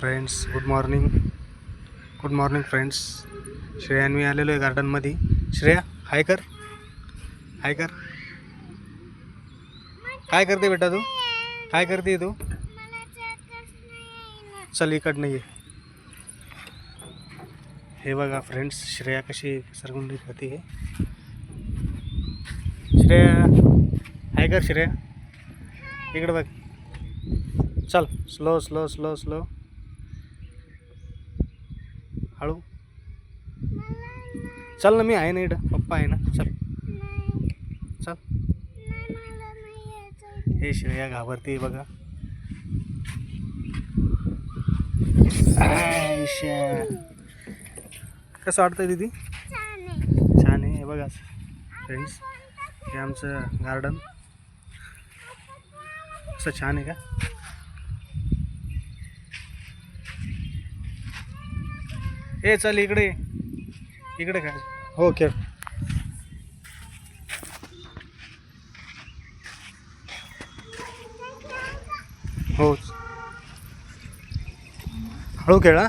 Friends, good morning friends. Shreya मी आलेलो आहे गार्डनमध्ये. श्रेया हाय कर. काय करते बेटा तू? काय करते तू? चल इकडनं ये. हे बघा फ्रेंड्स, श्रेया कशी सरगुंडी करते. श्रेया हाय कर. श्रेया इकडे बघ. चल स्लो स्लो स्लो स्लो, हळू चल ना. मी आहे ना इकडं, पप्पा आहे ना. चल चल. हे श्रेया घाबरते बघा. कसं वाटतं दीदी? छान आहे. हे बघा फ्रेंड्स, हे आमचं गार्डन असं छान आहे का? ए चल इकडे काय. हो खेळ. हो हळू खेळा.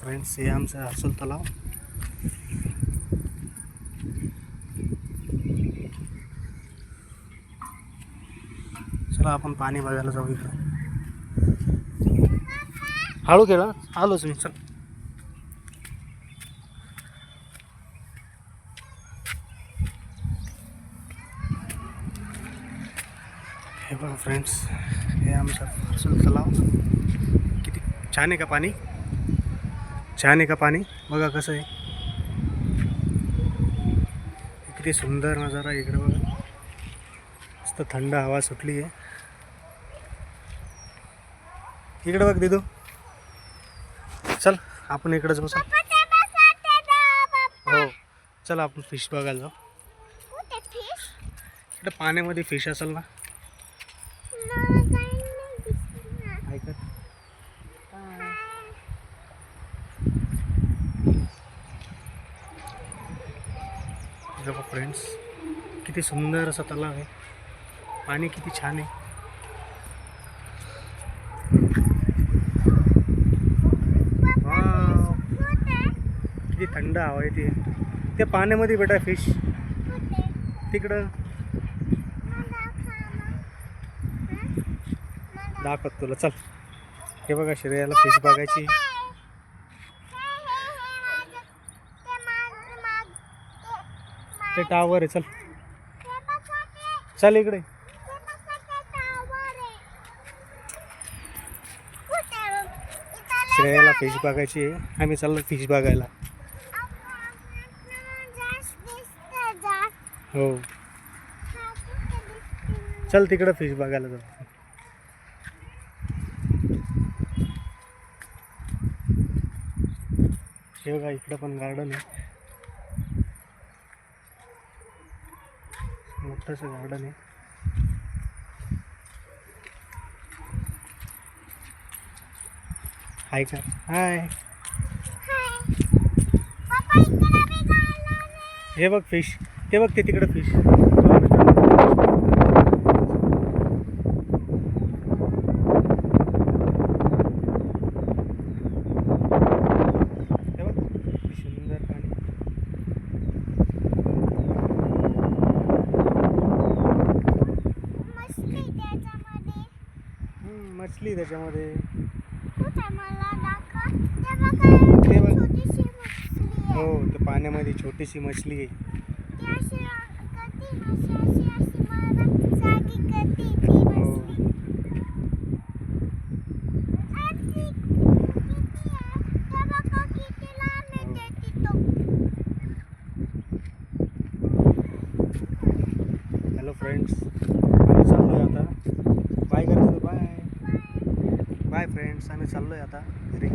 फ्रेंड्स, हे आमचं हर्सुल तलाव. चला आपण पाणी बघायला जाऊ इकडे. हळू खेळा. आलोच मी. चल. हे बघा फ्रेंड्स, हे आमचं हर्सुल तलाव. किती छान आहे का पाणी? छान आहे का पाणी? बघा कसं आहे. किती सुंदर नजारा इकडे बघा. मस्त थंड हवा सुटली आहे. इकडे बघ दिदू. चल आपण इकडे जाऊ. हो चल आपण फिश बघायला जाऊ. इकडे पाण्यामध्ये फिश असेल ना. ऐकत बघा फ्रेंड्स, किती सुंदर असा तलाव आहे. पाणी किती छान आहे. किती थंड हवा आहे ते पाण्यामध्ये बेटा. फिश तिकडं दाखवत तुला. चल. हे बघा श्रेयाला फिश बघायची. ते टावर आहे. चल चल इकडे. श्रेयाला फिश बघायची आहे. आम्ही चाललो फिश बघायला. हो चल तिकडं फिश बघायला जाऊ. हे बघा इकडं पण गार्डन आहे. मोठंसं गार्डन आहे. हाय का? हाय. हे बघ फिश. ते बघ ते तिकडं फिश. मछली त्याच्यामध्ये. हो ते पाण्यामध्ये छोटीशी मछली आहे. हॅलो फ्रेंड्स, आम्ही चाललोय आता. बाय करतो. बाय बाय फ्रेंड्स, आम्ही चाललोय आता घरी.